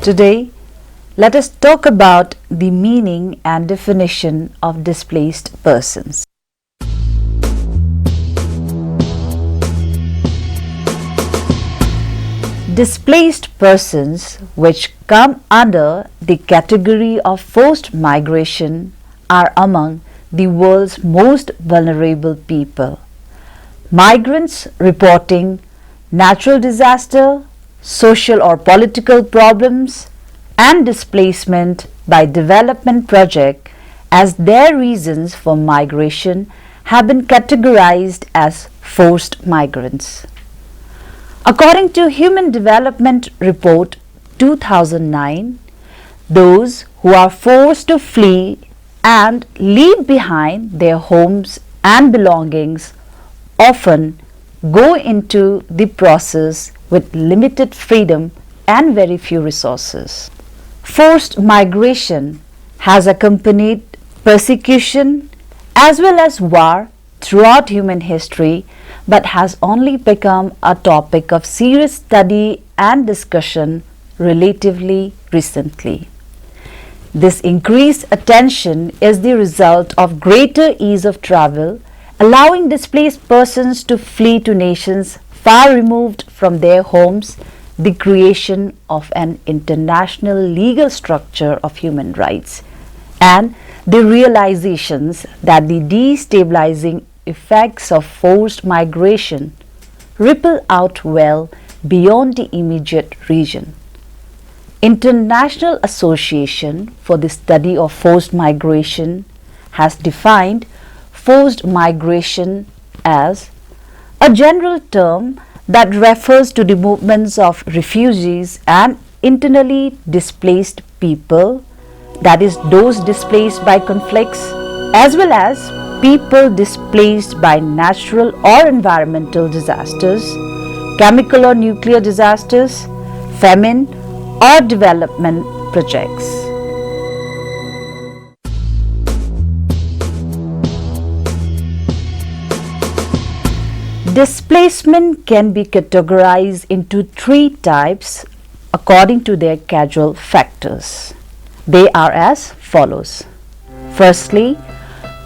Today, let us talk about the meaning and definition of displaced persons. Displaced persons, which come under the category of forced migration, are among the world's most vulnerable people. Migrants reporting natural disaster, social or political problems, and displacement by development project as their reasons for migration have been categorized as forced migrants. According to Human Development Report 2009, those who are forced to flee and leave behind their homes and belongings often go into the process with limited freedom and very few resources. Forced migration has accompanied persecution as well as war throughout human history, but has only become a topic of serious study and discussion relatively recently. This increased attention is the result of greater ease of travel, allowing displaced persons to flee to nations far removed from their homes, the creation of an international legal structure of human rights, and the realizations that the destabilizing effects of forced migration ripple out well beyond the immediate region. International Association for the Study of Forced Migration has defined forced migration as a general term that refers to the movements of refugees and internally displaced people, that is, those displaced by conflicts, as well as people displaced by natural or environmental disasters, chemical or nuclear disasters, famine, or development projects. Displacement can be categorized into three types according to their causal factors. They are as follows. Firstly,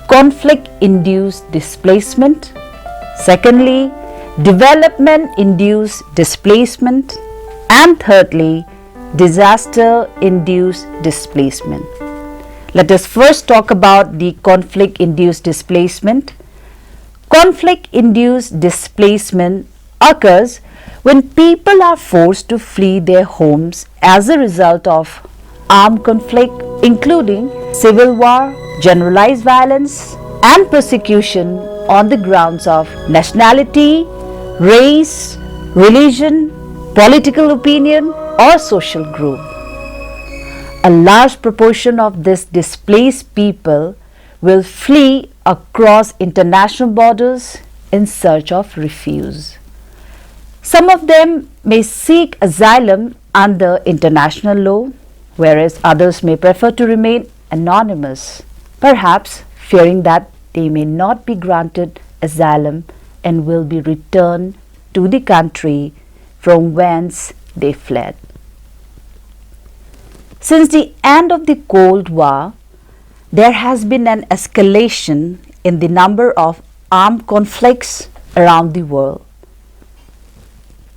conflict-induced displacement. Secondly, development-induced displacement. And thirdly, disaster-induced displacement. Let us first talk about the conflict-induced displacement. Conflict-induced displacement occurs when people are forced to flee their homes as a result of armed conflict, including civil war, generalized violence, and persecution on the grounds of nationality, race, religion, political opinion, or social group. A large proportion of these displaced people will flee across international borders in search of refuge. Some of them may seek asylum under international law, whereas others may prefer to remain anonymous, perhaps fearing that they may not be granted asylum and will be returned to the country from whence they fled. Since the end of the Cold War, there has been an escalation in the number of armed conflicts around the world.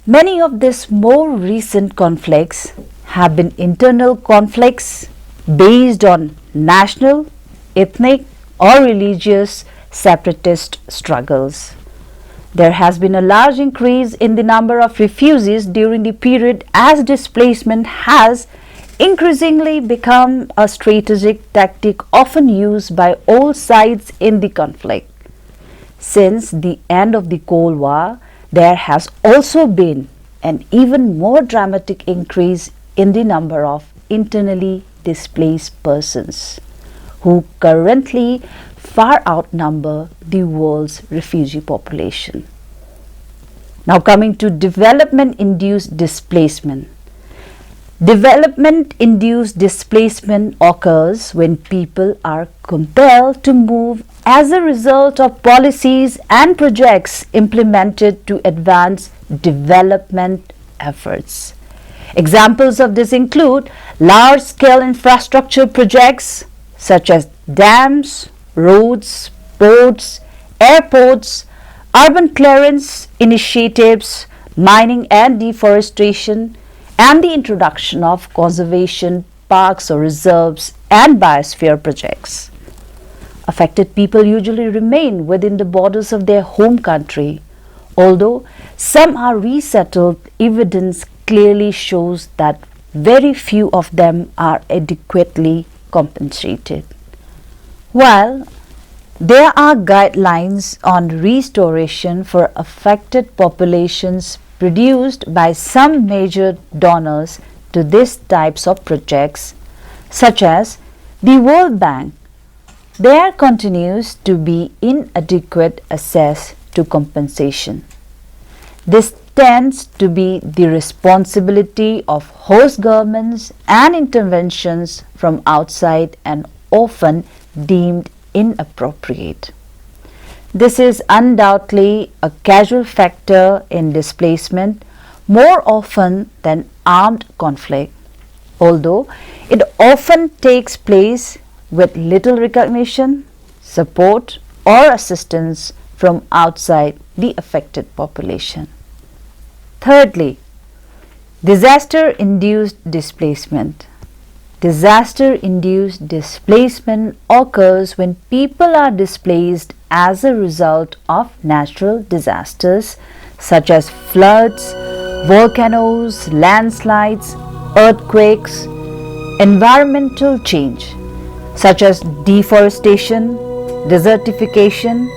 Many of these more recent conflicts have been internal conflicts based on national, ethnic, or religious separatist struggles. There has been a large increase in the number of refugees during the period as displacement has increasingly become a strategic tactic often used by all sides in the conflict. Since the end of the Cold War, there has also been an even more dramatic increase in the number of internally displaced persons, who currently far outnumber the world's refugee population. Now coming to development-induced displacement. Development-induced displacement occurs when people are compelled to move as a result of policies and projects implemented to advance development efforts. Examples of this include large-scale infrastructure projects such as dams, roads, ports, airports, urban clearance initiatives, mining and deforestation, and the introduction of conservation parks or reserves and biosphere projects. Affected people usually remain within the borders of their home country. Although some are resettled, evidence clearly shows that very few of them are adequately compensated. While there are guidelines on restoration for affected populations produced by some major donors to these types of projects, such as the World Bank, there continues to be inadequate access to compensation. This tends to be the responsibility of host governments and interventions from outside and often deemed inappropriate. This is undoubtedly a casual factor in displacement more often than armed conflict, although it often takes place with little recognition, support, or assistance from outside the affected population. Thirdly, disaster-induced displacement. Disaster-induced displacement occurs when people are displaced as a result of natural disasters such as floods, volcanoes, landslides, earthquakes, environmental change such as deforestation, desertification,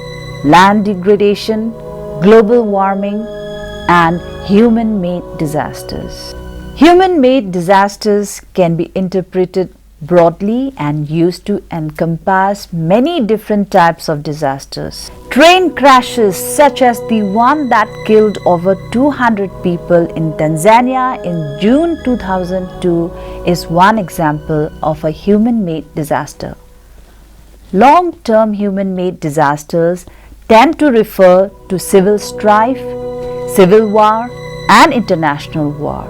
land degradation, global warming, and human-made disasters. Human-made disasters can be interpreted broadly and used to encompass many different types of disasters. Train crashes such as the one that killed over 200 people in Tanzania in June 2002 is one example of a human-made disaster. Long-term human-made disasters tend to refer to civil strife, civil war, and international war.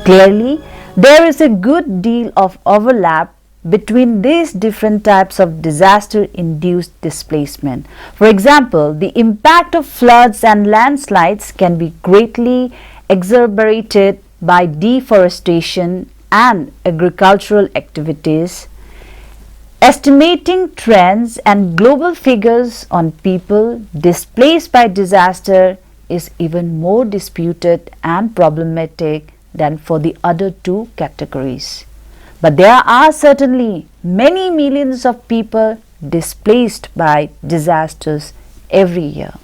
Clearly, there is a good deal of overlap between these different types of disaster-induced displacement. For example, the impact of floods and landslides can be greatly exacerbated by deforestation and agricultural activities. Estimating trends and global figures on people displaced by disaster is even more disputed and problematic than for the other two categories. But there are certainly many millions of people displaced by disasters every year.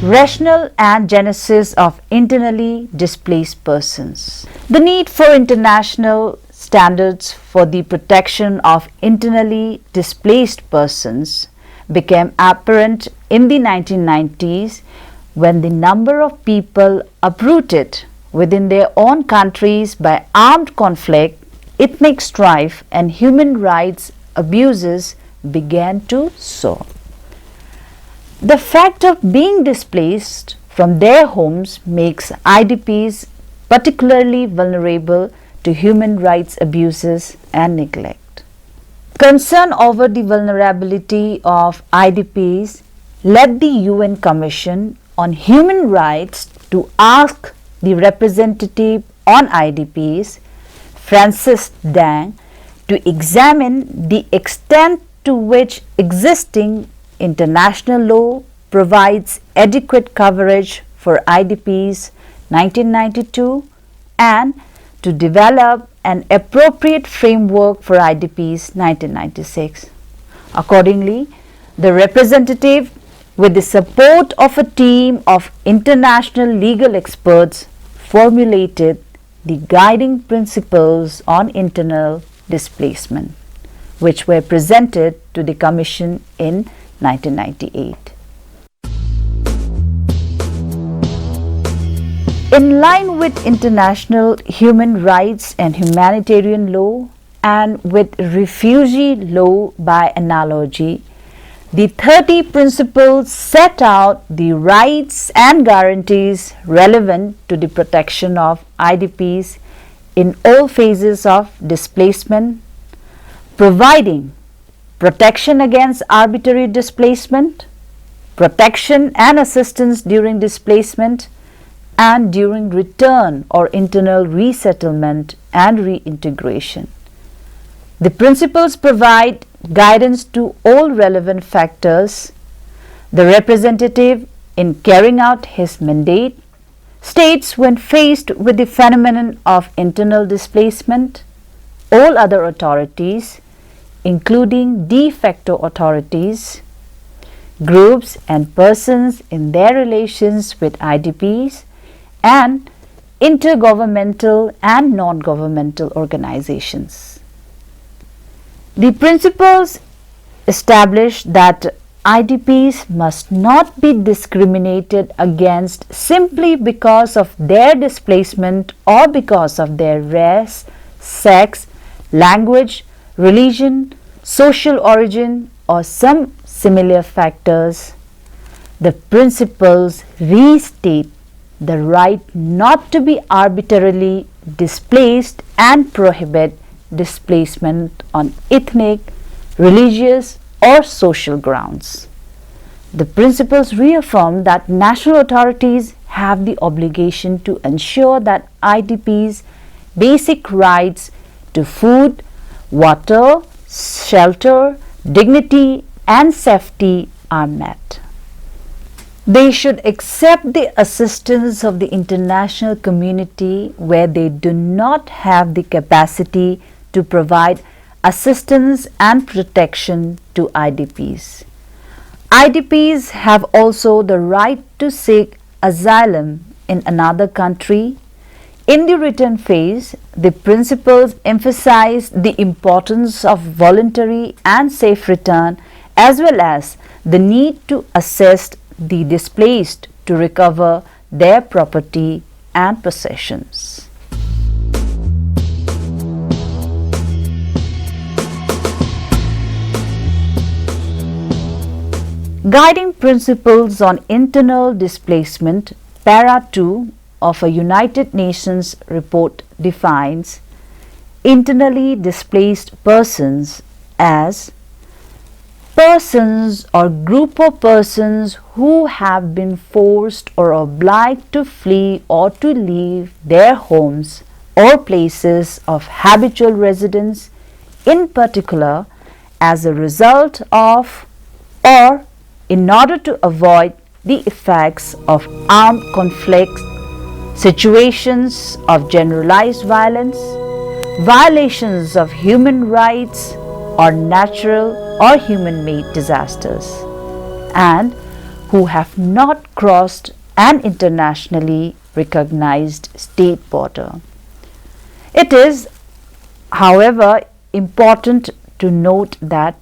Rationale and genesis of internally displaced persons. The need for international standards for the protection of internally displaced persons became apparent in the 1990s when the number of people uprooted within their own countries by armed conflict, ethnic strife, and human rights abuses began to soar. The fact of being displaced from their homes makes IDPs particularly vulnerable to human rights abuses and neglect. Concern over the vulnerability of IDPs led the UN Commission on Human Rights to ask the representative on IDPs, Francis Dang, to examine the extent to which existing international law provides adequate coverage for IDPs 1992 and to develop an appropriate framework for IDPs 1996. Accordingly, the representative, with the support of a team of international legal experts, formulated the guiding principles on internal displacement, which were presented to the Commission in 1998. In line with international human rights and humanitarian law and with refugee law by analogy, The 30 principles set out the rights and guarantees relevant to the protection of IDPs in all phases of displacement, providing protection against arbitrary displacement, protection and assistance during displacement, and during return or internal resettlement and reintegration. The principles provide guidance to all relevant factors. The representative, in carrying out his mandate, states when faced with the phenomenon of internal displacement, all other authorities, including de facto authorities, groups and persons in their relations with IDPs, and intergovernmental and non-governmental organizations. The principles establish that IDPs must not be discriminated against simply because of their displacement or because of their race, sex, language, religion, social origin, or some similar factors. The principles restate the right not to be arbitrarily displaced and prohibit displacement on ethnic, religious, or social grounds. The principles reaffirm that national authorities have the obligation to ensure that IDPs' basic rights to food, water, shelter, dignity, and safety are met. They should accept the assistance of the international community where they do not have the capacity to provide assistance and protection to IDPs. IDPs have also the right to seek asylum in another country. In the return phase, the principles emphasize the importance of voluntary and safe return as well as the need to assist the displaced to recover their property and possessions. Guiding Principles on Internal Displacement, Para 2 of a United Nations report defines internally displaced persons as persons or group of persons who have been forced or obliged to flee or to leave their homes or places of habitual residence, in particular as a result of or in order to avoid the effects of armed conflicts, situations of generalized violence, violations of human rights, or natural or human-made disasters, and who have not crossed an internationally recognized state border. It is, however, important to note that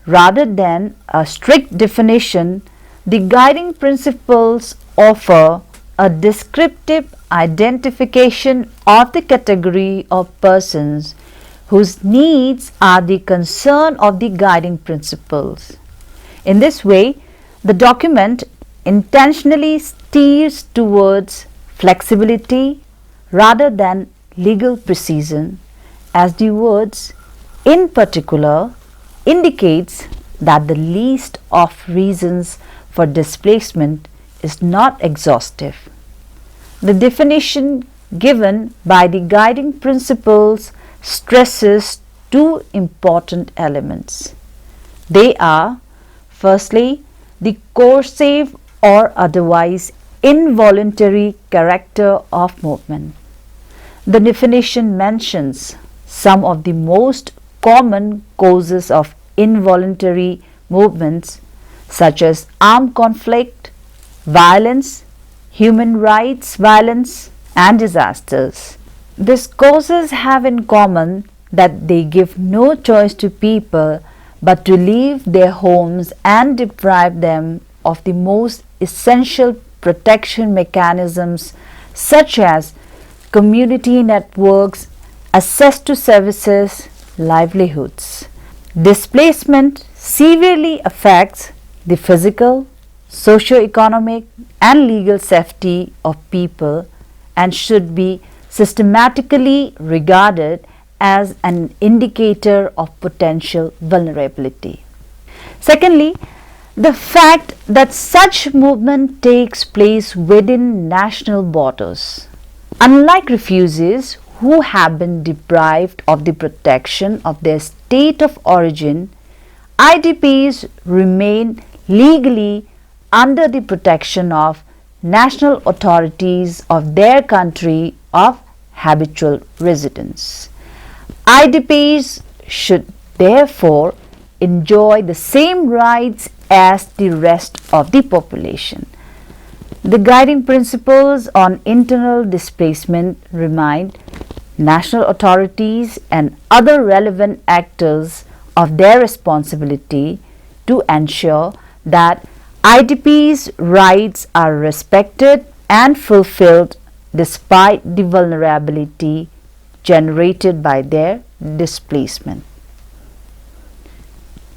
rather than a strict definition, the guiding principles offer a descriptive identification of the category of persons whose needs are the concern of the guiding principles. In this way, the document intentionally steers towards flexibility rather than legal precision, as the words "in particular" indicates that the list of reasons for displacement is not exhaustive. The definition given by the guiding principles stresses two important elements. They are, firstly, the coercive or otherwise involuntary character of movement. The definition mentions some of the most common causes of involuntary movements such as armed conflict, violence, human rights violence, and disasters. These causes have in common that they give no choice to people but to leave their homes and deprive them of the most essential protection mechanisms such as community networks, access to services, livelihoods. Displacement severely affects the physical, socio-economic and legal safety of people and should be systematically regarded as an indicator of potential vulnerability. Secondly, the fact that such movement takes place within national borders. Unlike refugees who have been deprived of the protection of their state of origin, IDPs remain legally under the protection of national authorities of their country of habitual residence. IDPs should therefore enjoy the same rights as the rest of the population. The guiding principles on internal displacement remind national authorities and other relevant actors of their responsibility to ensure that IDPs' rights are respected and fulfilled despite the vulnerability generated by their displacement.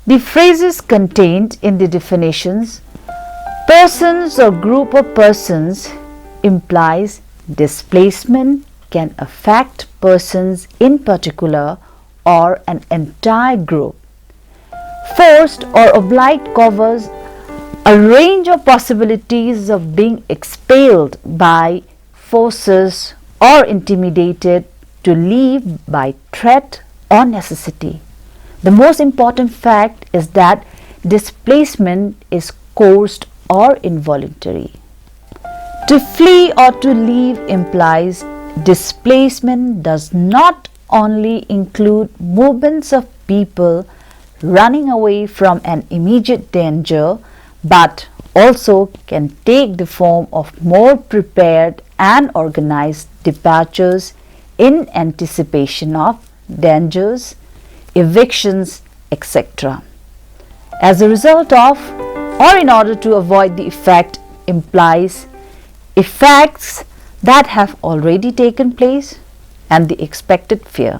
The phrases contained in the definitions persons or group of persons implies displacement can affect persons in particular or an entire group. Forced or obliged covers a range of possibilities of being expelled by forces or intimidated to leave by threat or necessity. The most important fact is that displacement is coerced or involuntary. To flee or to leave implies displacement does not only include movements of people running away from an immediate danger, but also can take the form of more prepared and organized departures in anticipation of dangers, evictions, etc. As a result of or in order to avoid the effect implies effects that have already taken place and the expected fear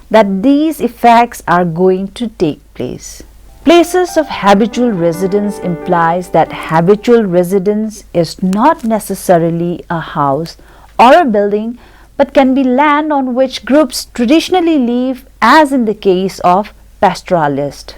that these effects are going to take place. Places of habitual residence implies that habitual residence is not necessarily a house or a building but can be land on which groups traditionally live, as in the case of pastoralists.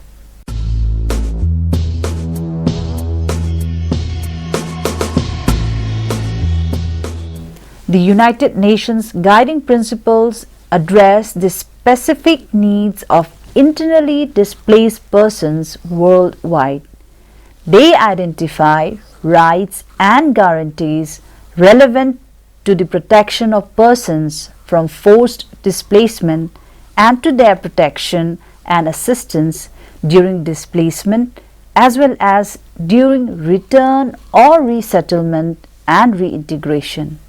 The United Nations guiding principles address the specific needs of internally displaced persons worldwide. They identify rights and guarantees relevant to the protection of persons from forced displacement and to their protection and assistance during displacement as well as during return or resettlement and reintegration.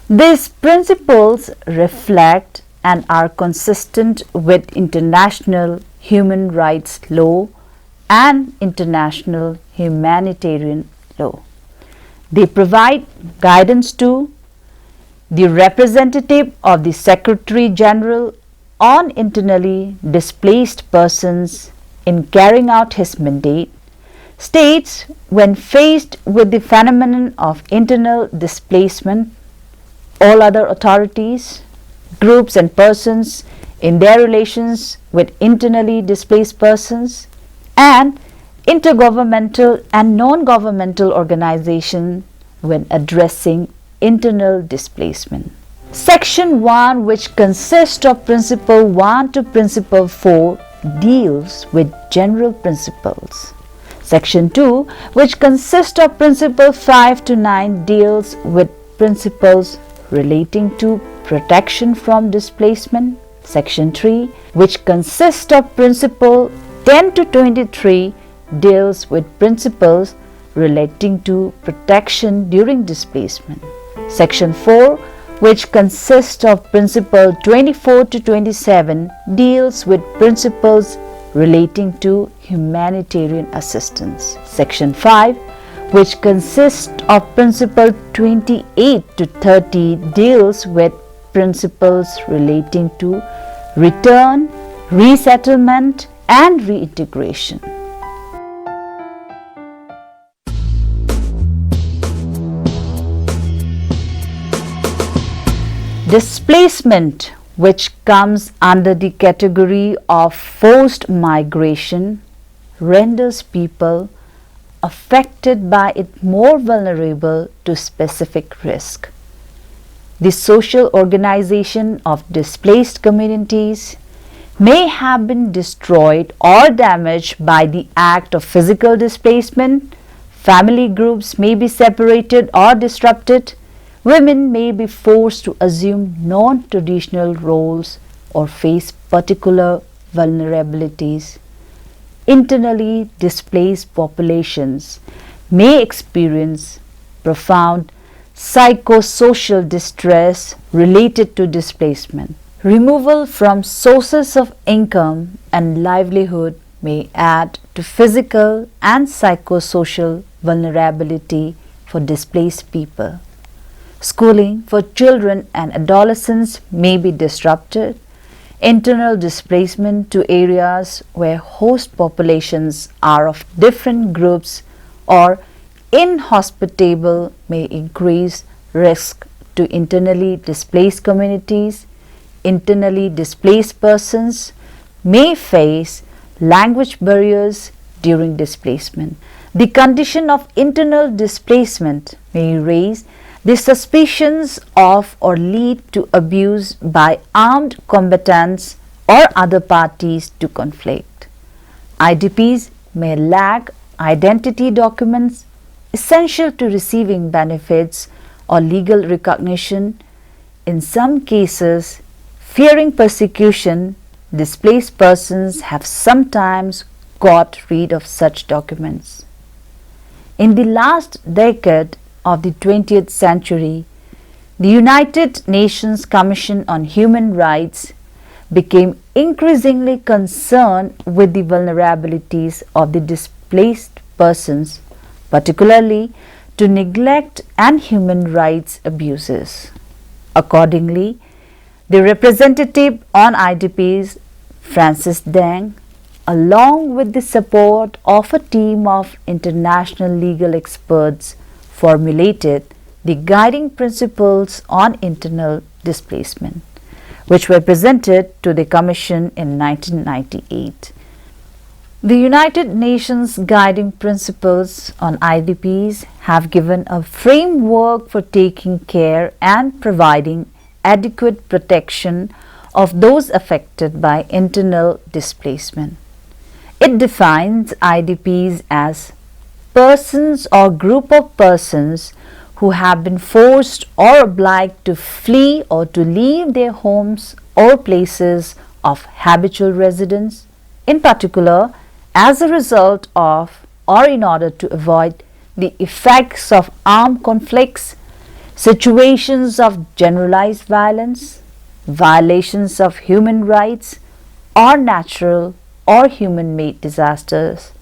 These principles reflect and are consistent with international human rights law and international humanitarian law. They provide guidance to the representative of the Secretary General on internally displaced persons in carrying out his mandate. States, when faced with the phenomenon of internal displacement, all other authorities, groups and persons in their relations with internally displaced persons, and intergovernmental and non-governmental organizations when addressing internal displacement. Section 1, which consists of Principle 1 to Principle 4, deals with general principles. Section 2, which consists of Principle 5 to 9, deals with principles relating to protection from displacement. Section 3, which consists of Principle 10 to 23, deals with principles relating to protection during displacement. Section 4, which consists of Principle 24 to 27, deals with principles relating to humanitarian assistance. Section 5, which consists of Principle 28 to 30, deals with principles relating to return, resettlement and reintegration. Displacement, which comes under the category of forced migration, renders people affected by it more vulnerable to specific risk. The social organization of displaced communities may have been destroyed or damaged by the act of physical displacement. Family groups may be separated or disrupted. Women may be forced to assume non-traditional roles or face particular vulnerabilities. Internally displaced populations may experience profound psychosocial distress related to displacement. Removal from sources of income and livelihood may add to physical and psychosocial vulnerability for displaced people. Schooling for children and adolescents may be disrupted. Internal displacement to areas where host populations are of different groups or inhospitable may increase risk to internally displaced communities. Internally displaced persons may face language barriers during displacement. The condition of internal displacement may raise the suspicions of or lead to abuse by armed combatants or other parties to conflict. IDPs may lack identity documents essential to receiving benefits or legal recognition. In some cases, fearing persecution, displaced persons have sometimes got rid of such documents. In the last decade of the 20th century, the United Nations Commission on Human Rights became increasingly concerned with the vulnerabilities of the displaced persons, particularly to neglect and human rights abuses. Accordingly, the representative on IDPs, Francis Deng, along with the support of a team of international legal experts, formulated the guiding principles on internal displacement, which were presented to the Commission in 1998. The United Nations Guiding Principles on IDPs have given a framework for taking care and providing adequate protection of those affected by internal displacement. It defines IDPs as persons or group of persons who have been forced or obliged to flee or to leave their homes or places of habitual residence, in particular as a result of or in order to avoid the effects of armed conflicts, situations of generalized violence, violations of human rights, or natural or human-made disasters,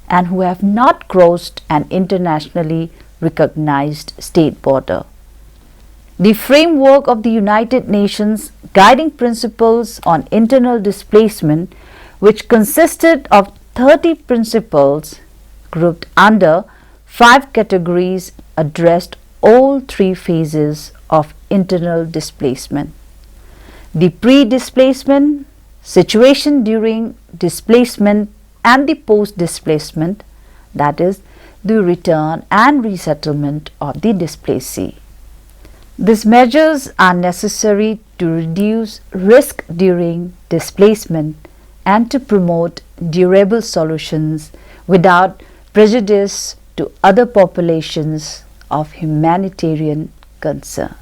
and who have not crossed an internationally recognized state border. The framework of the United Nations Guiding Principles on Internal Displacement, which consisted of 30 principles grouped under 5 categories, addressed all 3 phases of internal displacement: the pre-displacement, situation during displacement, and the post-displacement, that is, the return and resettlement of the displacee. These measures are necessary to reduce risk during displacement and to promote durable solutions without prejudice to other populations of humanitarian concern.